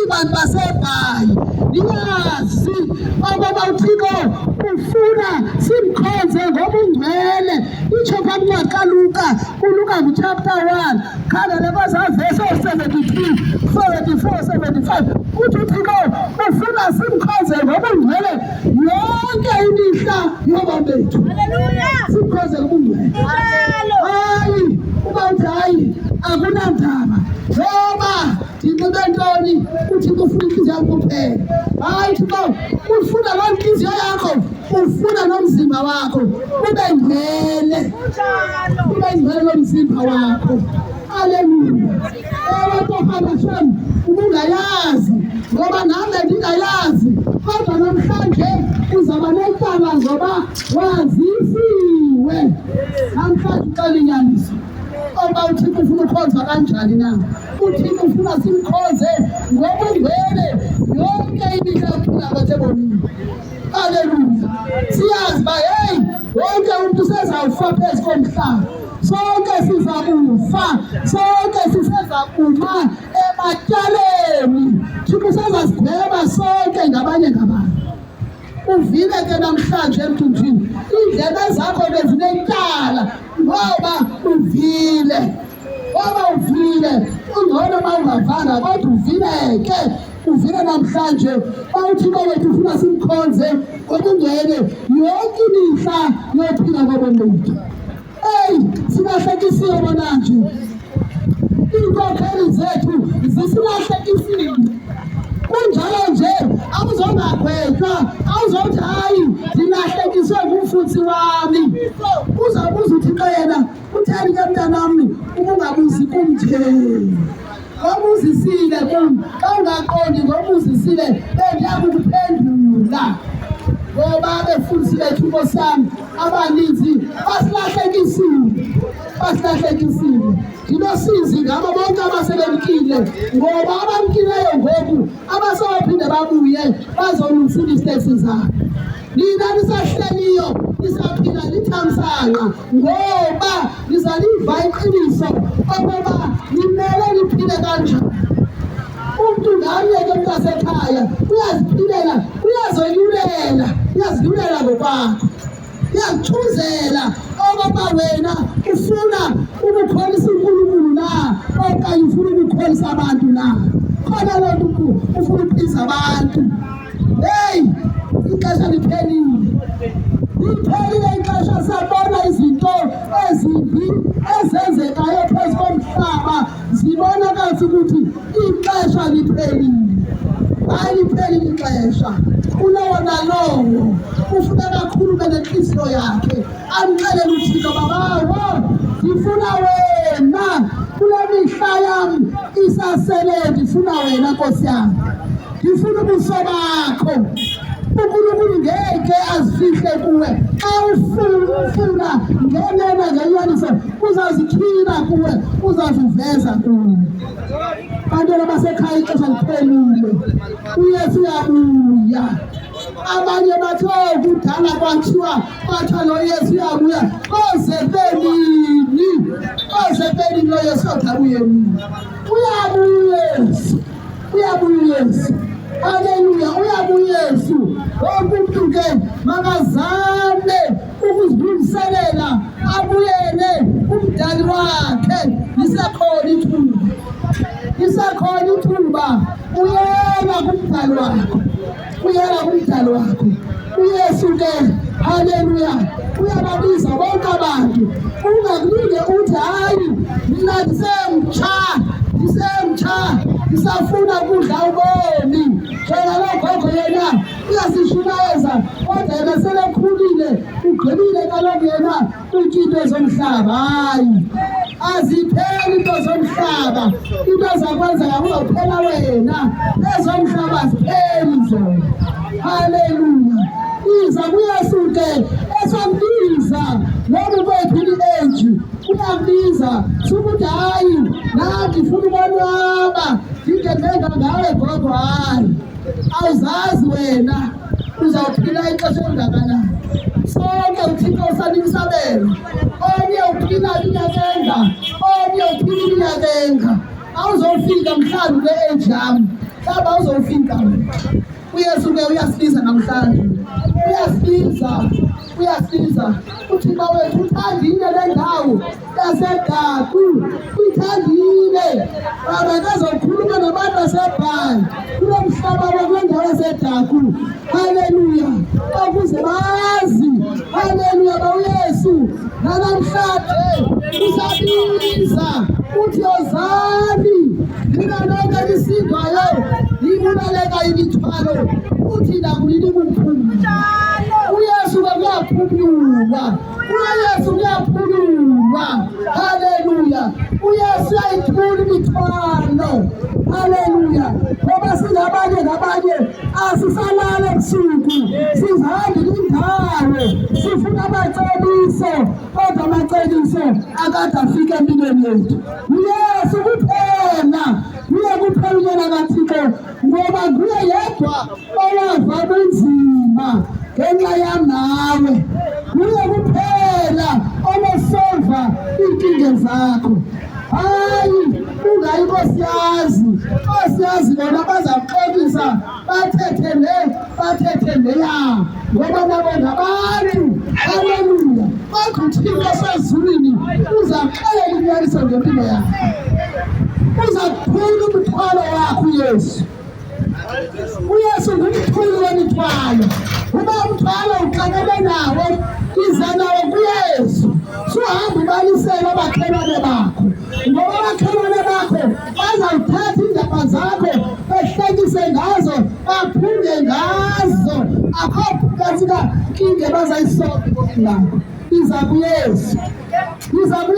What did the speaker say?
bantu baseBhayi niyazi ngoba uThixo ufuna simkhonze ngobungcwele. Itsho phambi kuLuka chapter 1 khangela verse 73, 74, 75 uthi uThixo ufuna simkhonze ngobungcwele yonke imihla yobomi bethu. Haleluya, simkhonze ngobungcwele. Hayi uba uthi hayi akunandaba ngoba ndinxibe ntoni uThixo ufuna inhliziyo yakho kuphela. Hayi Thixo ufuna loo nhliziyo yakho, ufuna nomzimba wakho ube ngcwele, ube ngcwele nomzimba wakho. Haleluya. Ewe tohamba shem ubungayazi ngoba nami ndingayazi, kodwa namhlanje uzaba netyala ngoba wazisiwe. Namhlanje uxela inyaniso oba uThixo ufuna ukhonzwa kanjani na. uThixo ufuna simkhonze ngobungcwele yonke imihla yokuphila kwethu ebomini. Haleluya. Siyazi uba heyi wonke umuntu usezawufa phezu komhlaba, sonke sizakufa, sonke siseza kuma ematyaleni. Thixo usezasigweba sonke ngabanye ngabantu. Uvile ke namhlanje emthunjini iindlebe zakho bezinetyala ngoba uvile, ngoba uvile. Ungcono uma ungavanga kodwa uvileke, uvile namhlanje. uThixo wethu ufuna simkhonze ngobungcwele yonke imihla yokuphila kobomi bethu. Eyi silahlekisiwe bona nje, iinkokheli zethu zisilahlekisile. Kunjalo nje awuzongagwetywa, awuzothi hayi ndilahlekiswe ngumfutsi wami. Uzawubuza uThixo yena utheni ke mntanam ubungabuzi kumtheni. Ngobuzisile kum, xa ungaqondi ngobuzisile bendiyakukuphendula. Ngoba abefundisi bethu Nkosi yami abaninzi basilahlekisile. Ndinosizi ngabo bonke abasebemkile ngoba abamkileyo ngoku abasophinde babuye bazolungisile iziteksi zabo. Nina nisahleliyo nisaphila lithamsanqa ngoba nizaliva iqiniso okoba nimele niphile kanjani. Umntu ngamnye ke mntasekhaya uyaziphilela, uyazilulela ngokwakho, uyazithuzela okoba wena ufuna ukukholisa uNkulunkulu na okanye ufuna ukukholisa abantu na. Khona loo nto ufuna ukuphisa abantu. Heyi ixesha liphelile, liphelile ixesha. Sabona izinto ezimbi ezenzekayo phezu komhlaba, zibonakalisa ukuthi ixesha liphelile. Hayi liphelile ixesha. Ulowo nalowo ufuna kakhulu benenhliziyo yakhe amxelele uThixo babawo ndifuna wena kule mihla yami isasele, ndifuna wena Nkosi yami, ndifuna ubuso bakho. uNkulunkulu ngeke azifihle kuwe. Xa ufuna ngenene ngenyaniso uzazikhila kuwe, uzaziveza kuwe. Bantwana basekhaya ixesha liphelile, uYesu uyabuya. Abanye bathi kudala kwathiwa lo Yesu uyabuya. Koze pelini lo Yesu akabuye nini? Uyabuya uYesu. Haleluya, uyabuya uYesu. Wonke umuntu ke makazame ukuzilungiselela abuyele kumdali wakhe. Lisekhona ithuba. Uyela kumdali wakho. uYesu ke haleluya uyababiza bonke abantu. Ungakulinge uthi hayi mina ndisemtsha ndisafuna ukudla ubomi. Phela logogo yena uyasishumayeza kodwa yena selekhulile, ugqibile kaloku yena kwiinto zomhlaba. Hayi azipheli into zomhlaba, into zakwenzeka kuzophela wena. Ezomhlaba azipheli zona. Haleluya. Iza kuYesu ke esombiza noma kwethu i-age uyabiza sukuthi hayi nathi funa ukonwaba ndingendenga ngawe gogo. Hayi awuzazi wena uzawuphila ixesha elingakanani. Sonke uThixo usanisabela, omnye uphila iminyaka enga, omnye uphila iminyaka enga. Awuzofika mhlawumbi kule age yami Hlaba uzofika. uYesu ke uyasibiza namhlanje. Uyasibiza. Uthixo wethu uthandile le ndawo yaseDaku. Uyithandile. Akazokhuluma nabantu baseBhayi kulo mhlaba kule ndawo yaseDaku. Haleluya. Ukuze bazi. Haleluya uYesu namhlanje usabiza uthi yozani mina lonke lisindwayo libulaleka imithwalo uthi nakulini kumphumula. uYesu kuyaphumula. uYesu kuyaphumula. Haleluya. uYesu uyayithula imithwalo. Haleluya. Ngoba sinabanye asisalala ebusuku sizihambile indawo sifuna amacebiso kodwa amacebiso akade afike empilweni yethu. uYesu kuphela unyana kaThixo ngoba nguye yedwa owava ubunzima ngenxa yami nawe. Nguye kuphela onosolva iinkinga zakho. Hayi ungayi Nkosiyazi bona bazawuxolisa bathethe leya ngoba nabo ngabantu. Haleluya. Kodwa uThixo osezulwini uzawuxelela inyaniso ngempilo yakho. Uzakuthula umthwalo wakho uYesu. uYesu ngumthuli wemithwalo. Uba umthwalo uxakene nawo iza nawo kuYesu. Suhamba ubalisele abakhelwane bakho ngoba abakhelwane bakho bazawuthatha iindaba zakho behlekise ngazo baphunge ngazo. Akho katsika kinge bazayisolva lakho. Iza kuYesu.